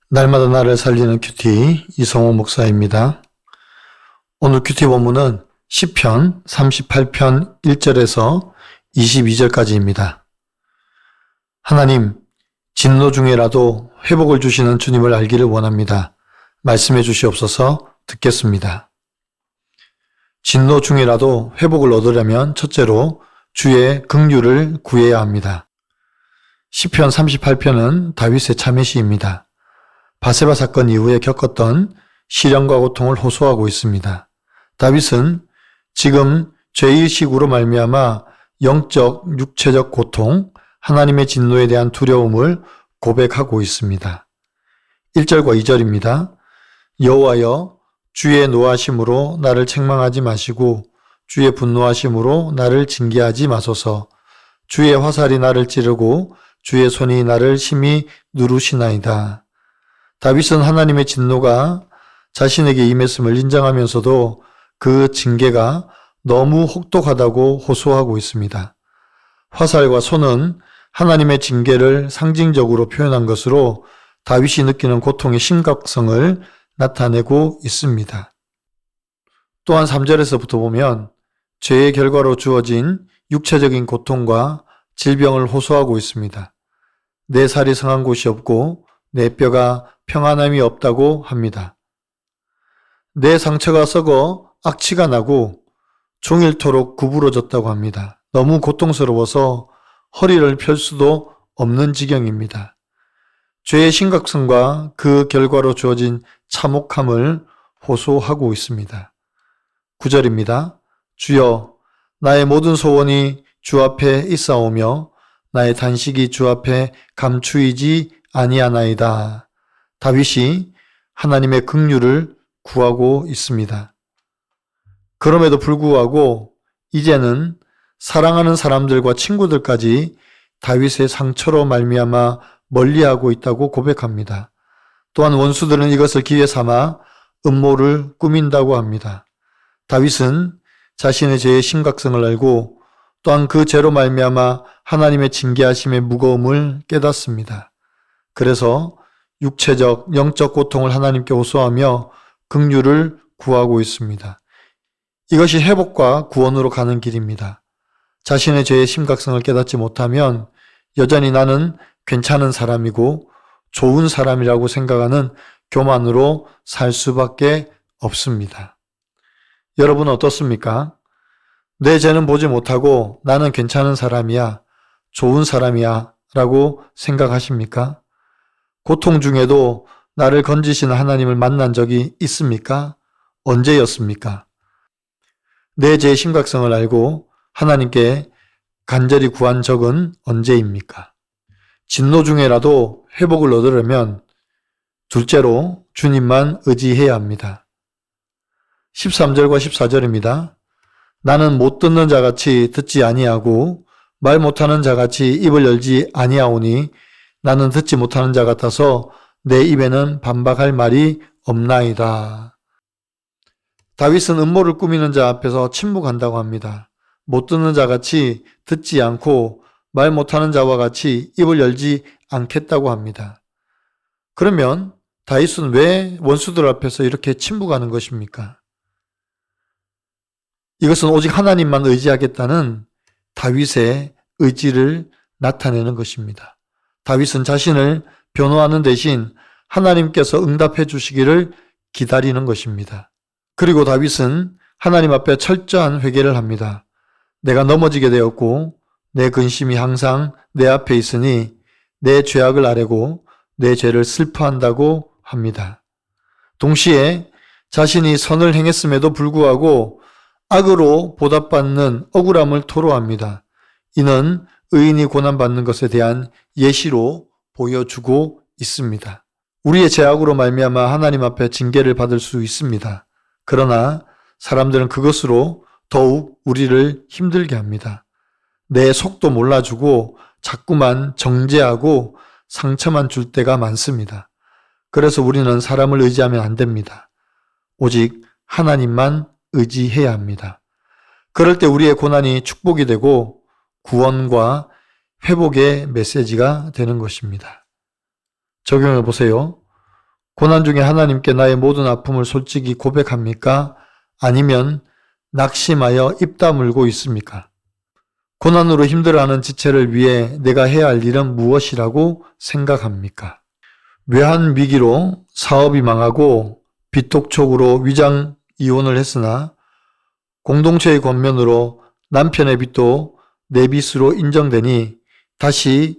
날마다 나를 살리는 큐티 이성호 목사입니다. 오늘 큐티 본문은 시편 38편 1절에서 22절까지입니다. 하나님, 진노 중에라도 회복을 주시는 주님을 알기를 원합니다. 말씀해 주시옵소서. 듣겠습니다. 진노 중에라도 회복을 얻으려면 첫째로 주의 긍휼을 구해야 합니다. 시편 38편은 다윗의 참회시입니다. 바세바 사건 이후에 겪었던 시련과 고통을 호소하고 있습니다. 다윗은 지금 죄의식으로 말미암아 영적, 육체적 고통, 하나님의 진노에 대한 두려움을 고백하고 있습니다. 1절과 2절입니다. 여호와여, 주의 노하심으로 나를 책망하지 마시고 주의 분노하심으로 나를 징계하지 마소서. 주의 화살이 나를 찌르고 주의 손이 나를 심히 누르시나이다. 다윗은 하나님의 진노가 자신에게 임했음을 인정하면서도 그 징계가 너무 혹독하다고 호소하고 있습니다. 화살과 손은 하나님의 징계를 상징적으로 표현한 것으로 다윗이 느끼는 고통의 심각성을 나타내고 있습니다. 또한 3절에서부터 보면 죄의 결과로 주어진 육체적인 고통과 질병을 호소하고 있습니다. 내 살이 성한 곳이 없고 내 뼈가 평안함이 없다고 합니다. 내 상처가 썩어 악취가 나고 종일토록 구부러졌다고 합니다. 너무 고통스러워서 허리를 펼 수도 없는 지경입니다. 죄의 심각성과 그 결과로 주어진 참혹함을 호소하고 있습니다. 9절입니다. 주여, 나의 모든 소원이 주 앞에 있사오며 나의 단식이 주 앞에 감추이지 아니하나이다. 다윗이 하나님의 긍휼을 구하고 있습니다. 그럼에도 불구하고 이제는 사랑하는 사람들과 친구들까지 다윗의 상처로 말미암아 멀리하고 있다고 고백합니다. 또한 원수들은 이것을 기회 삼아 음모를 꾸민다고 합니다. 다윗은 자신의 죄의 심각성을 알고 또한 그 죄로 말미암아 하나님의 징계하심의 무거움을 깨닫습니다. 그래서 육체적, 영적 고통을 하나님께 호소하며 긍휼을 구하고 있습니다. 이것이 회복과 구원으로 가는 길입니다. 자신의 죄의 심각성을 깨닫지 못하면 여전히 나는 괜찮은 사람이고 좋은 사람이라고 생각하는 교만으로 살 수밖에 없습니다. 여러분 어떻습니까? 내 죄는 보지 못하고 나는 괜찮은 사람이야, 좋은 사람이야 라고 생각하십니까? 고통 중에도 나를 건지시는 하나님을 만난 적이 있습니까? 언제였습니까? 내 죄의 심각성을 알고 하나님께 간절히 구한 적은 언제입니까? 진노 중에라도 회복을 얻으려면 둘째로 주님만 의지해야 합니다. 13절과 14절입니다. 나는 못 듣는 자같이 듣지 아니하고 말 못하는 자같이 입을 열지 아니하오니 나는 듣지 못하는 자 같아서 내 입에는 반박할 말이 없나이다. 다윗은 음모를 꾸미는 자 앞에서 침묵한다고 합니다. 못 듣는 자같이 듣지 않고 말 못하는 자와 같이 입을 열지 않겠다고 합니다. 그러면 다윗은 왜 원수들 앞에서 이렇게 침묵하는 것입니까? 이것은 오직 하나님만 의지하겠다는 다윗의 의지를 나타내는 것입니다. 다윗은 자신을 변호하는 대신 하나님께서 응답해 주시기를 기다리는 것입니다. 그리고 다윗은 하나님 앞에 철저한 회개를 합니다. 내가 넘어지게 되었고 내 근심이 항상 내 앞에 있으니 내 죄악을 아뢰고 내 죄를 슬퍼한다고 합니다. 동시에 자신이 선을 행했음에도 불구하고 악으로 보답받는 억울함을 토로합니다. 이는 의인이 고난받는 것에 대한 예시로 보여주고 있습니다. 우리의 죄악으로 말미암아 하나님 앞에 징계를 받을 수 있습니다. 그러나 사람들은 그것으로 더욱 우리를 힘들게 합니다. 내 속도 몰라주고 자꾸만 정죄하고 상처만 줄 때가 많습니다. 그래서 우리는 사람을 의지하면 안 됩니다. 오직 하나님만 의지해야 합니다. 그럴 때 우리의 고난이 축복이 되고 구원과 회복의 메시지가 되는 것입니다. 적용해 보세요. 고난 중에 하나님께 나의 모든 아픔을 솔직히 고백합니까? 아니면 낙심하여 입 다물고 있습니까? 고난으로 힘들어하는 지체를 위해 내가 해야 할 일은 무엇이라고 생각합니까? 외환 위기로 사업이 망하고 빚독촉으로 위장 이혼을 했으나 공동체의 권면으로 남편의 빚도 내 빚으로 인정되니 다시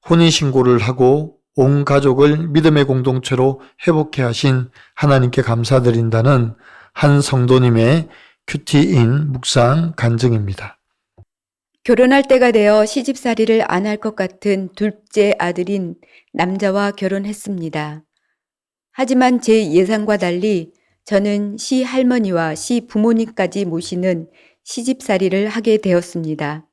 혼인신고를 하고 온 가족을 믿음의 공동체로 회복해 하신 하나님께 감사드린다는 한 성도님의 큐티인 묵상 간증입니다. 결혼할 때가 되어 시집살이를 안 할 것 같은 둘째 아들인 남자와 결혼했습니다. 하지만 제 예상과 달리 저는 시할머니와 시부모님까지 모시는 시집살이를 하게 되었습니다.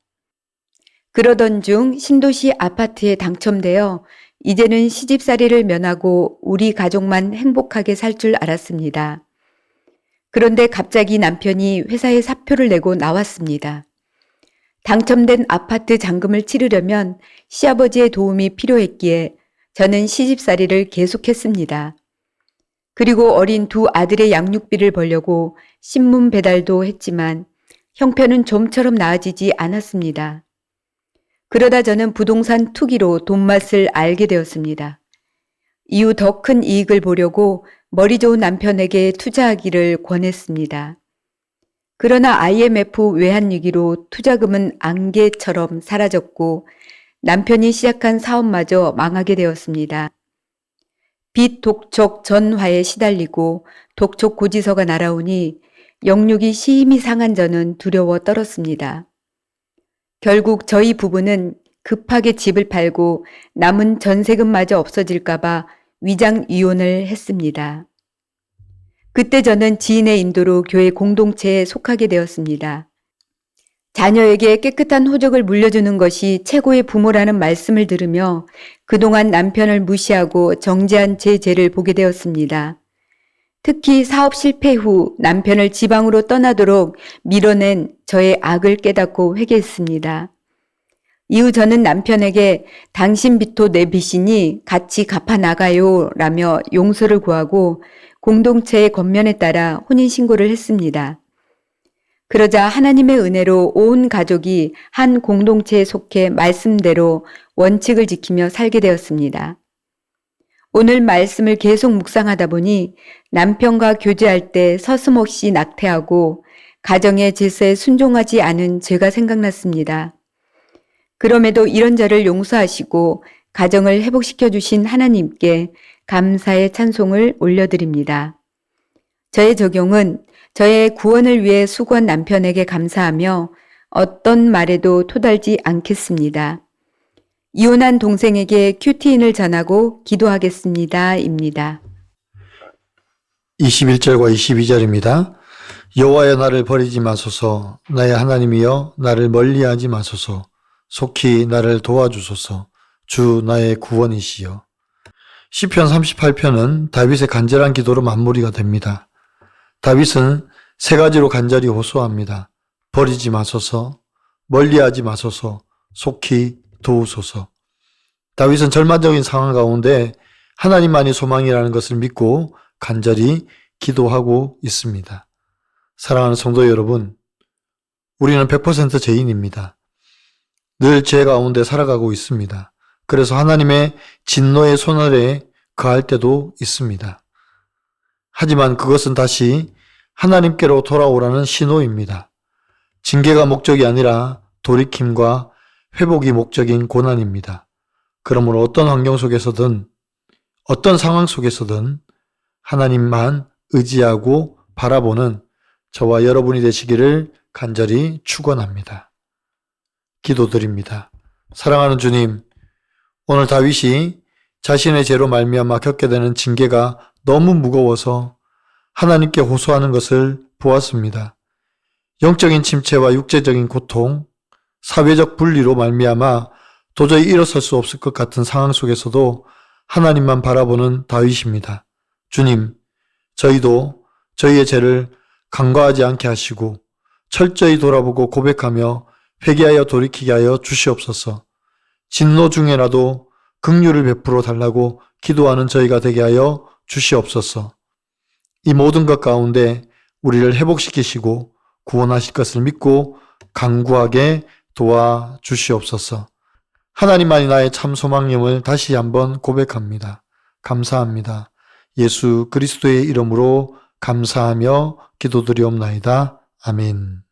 그러던 중 신도시 아파트에 당첨되어 이제는 시집살이를 면하고 우리 가족만 행복하게 살 줄 알았습니다. 그런데 갑자기 남편이 회사에 사표를 내고 나왔습니다. 당첨된 아파트 잔금을 치르려면 시아버지의 도움이 필요했기에 저는 시집살이를 계속했습니다. 그리고 어린 두 아들의 양육비를 벌려고 신문 배달도 했지만 형편은 좀처럼 나아지지 않았습니다. 그러다 저는 부동산 투기로 돈맛을 알게 되었습니다. 이후 더 큰 이익을 보려고 머리 좋은 남편에게 투자하기를 권했습니다. 그러나 IMF 외환위기로 투자금은 안개처럼 사라졌고 남편이 시작한 사업마저 망하게 되었습니다. 빚 독촉 전화에 시달리고 독촉 고지서가 날아오니 영육이 심히 상한 저는 두려워 떨었습니다. 결국 저희 부부는 급하게 집을 팔고 남은 전세금마저 없어질까봐 위장 이혼을 했습니다. 그때 저는 지인의 인도로 교회 공동체에 속하게 되었습니다. 자녀에게 깨끗한 호적을 물려주는 것이 최고의 부모라는 말씀을 들으며 그동안 남편을 무시하고 정죄한 제 죄를 보게 되었습니다. 특히 사업 실패 후 남편을 지방으로 떠나도록 밀어낸 저의 악을 깨닫고 회개했습니다. 이후 저는 남편에게 당신 빚도 내 빚이니 같이 갚아 나가요 라며 용서를 구하고 공동체의 권면에 따라 혼인신고를 했습니다. 그러자 하나님의 은혜로 온 가족이 한 공동체에 속해 말씀대로 원칙을 지키며 살게 되었습니다. 오늘 말씀을 계속 묵상하다 보니 남편과 교제할 때 서슴없이 낙태하고 가정의 질서에 순종하지 않은 죄가 생각났습니다. 그럼에도 이런 저를 용서하시고 가정을 회복시켜 주신 하나님께 감사의 찬송을 올려드립니다. 저의 적용은 저의 구원을 위해 수고한 남편에게 감사하며 어떤 말에도 토달지 않겠습니다. 이혼한 동생에게 큐티인을 전하고 기도하겠습니다. 입니다. 21절과 22절입니다. 여호와여 나를 버리지 마소서. 나의 하나님이여 나를 멀리하지 마소서. 속히 나를 도와주소서. 주 나의 구원이시여. 시편 38편은 다윗의 간절한 기도로 마무리가 됩니다. 다윗은 세 가지로 간절히 호소합니다. 버리지 마소서, 멀리하지 마소서, 속히 도우소서. 다윗은 절망적인 상황 가운데 하나님만이 소망이라는 것을 믿고 간절히 기도하고 있습니다. 사랑하는 성도 여러분, 우리는 100% 죄인입니다. 늘 죄 가운데 살아가고 있습니다. 그래서 하나님의 진노의 손아래에 거할 때도 있습니다. 하지만 그것은 다시 하나님께로 돌아오라는 신호입니다. 징계가 목적이 아니라 돌이킴과 회복이 목적인 고난입니다. 그러므로 어떤 환경 속에서든 어떤 상황 속에서든 하나님만 의지하고 바라보는 저와 여러분이 되시기를 간절히 축원합니다. 기도드립니다. 사랑하는 주님, 오늘 다윗이 자신의 죄로 말미암아 겪게 되는 징계가 너무 무거워서 하나님께 호소하는 것을 보았습니다. 영적인 침체와 육체적인 고통, 사회적 분리로 말미암아 도저히 일어설 수 없을 것 같은 상황 속에서도 하나님만 바라보는 다윗입니다. 주님, 저희도 저희의 죄를 간과하지 않게 하시고 철저히 돌아보고 고백하며 회개하여 돌이키게 하여 주시옵소서. 진노 중에라도 긍휼을 베풀어 달라고 기도하는 저희가 되게 하여 주시옵소서. 이 모든 것 가운데 우리를 회복시키시고 구원하실 것을 믿고 간구하게 도와주시옵소서. 하나님만이 나의 참 소망임을 다시 한번 고백합니다. 감사합니다. 예수 그리스도의 이름으로 감사하며 기도드리옵나이다. 아멘.